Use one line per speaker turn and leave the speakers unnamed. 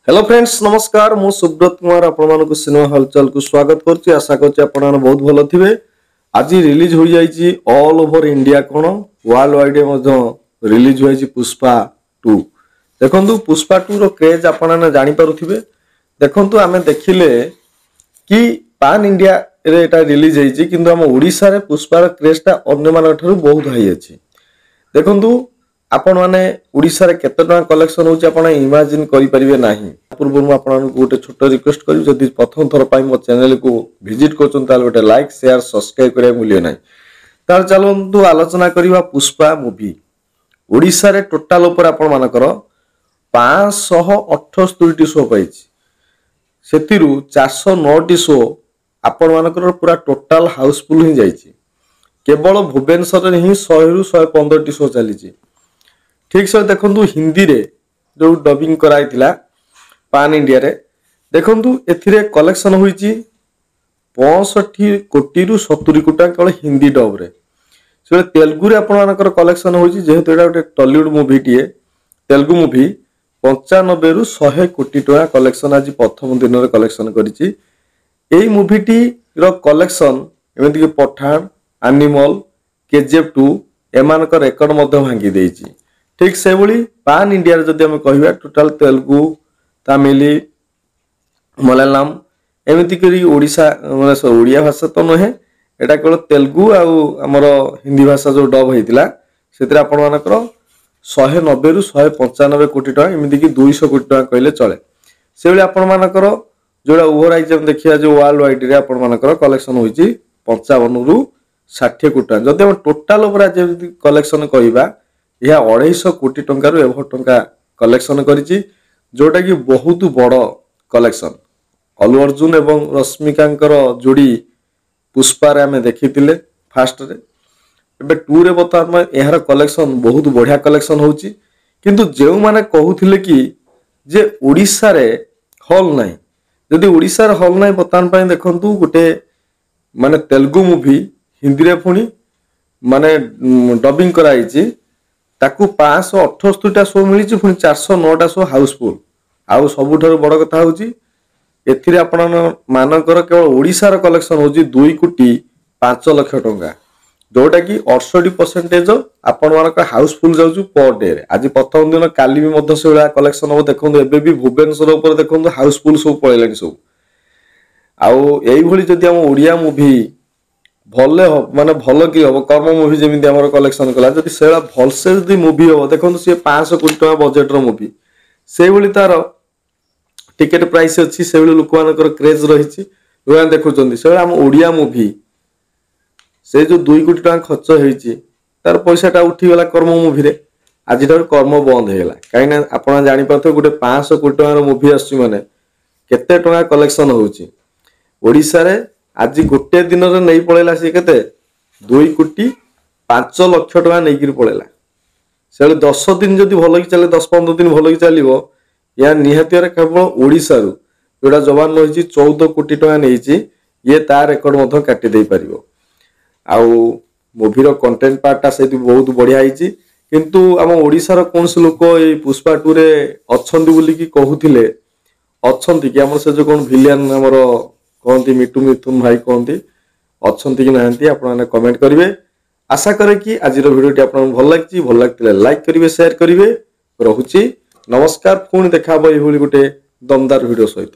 Hello friends नमस्कार मु सुब्रत कुमार आपण सिनेमा हलचल को स्वागत करछि। आशा करछि आपण बहुत भलो थिबे। आज रिलीज हो जाइछि ऑल ओवर इंडिया कोन वर्ल्ड वाइड मध्य रिलीज हो जाइछि पुष्पा 2। देखंतु पुष्पा 2 रो क्रेज आपण जानि पारुथिबे। देखंतु आमे देखिले कि पान इंडिया रे एटा रिलीज होइछि किंतु हम ओडिसा रे पुष्पा रो क्रेज ता अन्य मान ठारू बहुत हाई अछि। देखंतु आपण माने ओडिसा रे केते टका कलेक्शन होछि आपण इमेजिन करि परिबे नाही। पूर्व मु आपण को गोटे छोट रिक्वेस्ट करी जदि प्रथम थर पाई मो चैनल को विजिट करछन ताल गोटे लाइक शेयर सब्सक्राइब करिया मूल्य नाही। तार चलंतु आलोचना करिवा पुष्पा मूवी। ओडिसा रे टोटल ऊपर आपण मानकर 578 टी शो पाइछि। सेतिरु 409 टी शो आपण मानकर पूरा टोटल हाउसफुल ही जाइछि। केवल भुवनेश्वर रे ही 100 रु 115 टी शो चलीछि। ठीक से देखंतु हिंदी रे जो डबिंग कराइतिला पान इंडिया रे देखंतु एथिरे कलेक्शन होईची 65 कोटी रु 70 कोटी केवल हिंदी डब रे। से तेलुगु रे आपण मानकर कलेक्शन होईची जेहेतु एटा गोटे Tollywood movie TA Telugu movie 95 रु 100 कोटी टका कलेक्शन आज प्रथम दिन रे कलेक्शन करिची। एई मूवी टी रो कलेक्शन एमिति कि पठान एनिमल केजीएफ 2 एमानकर रेकॉर्ड मध्ये भांगी देइची। ठीक से भली पान इंडिया जदि हम कहबा टोटल तेलुगु तमिल मलयालम एमिति करी ओडिसा माने ओडिया भाषा तो नहे एटा केवल तेलुगु आ हमर हिंदी भाषा जो डब हेतिला सेतिर आपण मानकर 190 रु 195 कोटी टका एमिति कि 200 कोटी टका कहले चले। से भली आपण मानकर जोडा ओवरऑल जब देखिया जो वर्ल्ड वाइड रे आपण मानकर कलेक्शन होईची 55 रु 60 कोटी टका। जदि हम टोटल ऊपर जे कलेक्शन कहबा यह 250 कोटी टंका रु एभो टंका कलेक्शन करिछि जोटा कि बहुत बड़ कलेक्शन। अल्लू अर्जुन एवं रश्मिकांकर जोड़ी पुष्पा रे हमें देखिथिले फास्ट रे एबे 2 रे बर्तमान एहार कलेक्शन बहुत बढ़िया कलेक्शन होउछि। किंतु जेउ माने कहउथिले कि जे ओडिसा रे हॉल नाही जदि ओडिसा रे हॉल नाही बर्तमान पय देखंतु गोटे माने तेलुगु मूवी हिंदी रे पुनी माने डबिंग कराइछि ताकू 578 टा शो मिली पुणी 409 टा शो हाउसफुल। आउ सबुठार बड़ कथा होची एथिरे आपण मानकर केवल ओडिसा रो कलेक्शन होची 2 कोटी 5 लाख टंका जोटा कि 68% आपण मानकर हाउसफुल जाउछु पर डे रे। आज प्रथम दिन काली भी मध्य सेला कलेक्शन हो देखंतु एबे भी भुवनेश्वर ऊपर देखंतु हाउसफुल सब पळेलानी सब। आउ एई भली जदि हम ओडिया मूवी भले हो माने भलो कि हो कर्म मूवी जेमिति हमर कलेक्शन कला जदि सेला भल से जदि मूवी हो देखंतु से 500 कोटी टका बजेट रो मूवी से भली तार टिकट प्राइस अछि से भली लोक मानकर क्रेज रहिछि लोक देखुचंदी से हम ओडिया मूवी से जो 2 कोटी टका खर्च हेछि तार पैसाटा उठी गेला कर्म मूवी रे। आज तार कर्म बंद हे गेला काई ना आपण जानि पाथो गोटे 500 कोटी टका रो मूवी आछि माने केते टका कलेक्शन होउछि ओडिसा रे। आज गोटे दिन रे नहीं पळेला से केते 2 कोटी 5 लाख टका नै गिर पळेला। से 10 दिन जदी भलो कि चले 10-15 दिन भलो कि चलिबो या निहाती रे केवल ओडिसा रु जोडा जवान रहिछि 14 कोटी टका नैछि ये ता रेकॉर्ड मधो काटि देई परिबो। आउ मूवी रो कंटेंट पार्टटा सेति बहुत बढ़िया आइछि किंतु हम ओडिसा रो कोनस लोक ए पुष्पा 2 रे अछंती बोली कि कहउथिले अछंती कि हमर से जो कोन विलियन हमर कहती मिटू मिथुन भाई कहती अच्छा कि ना आप कमेंट करेंगे। आशा करे कि आज भिडियो आपको भल लगी भल लगे लाइक करेंगे शेयर करेंगे। रोचे नमस्कार पुणी देखा ये गोटे दमदार भिडियो सहित।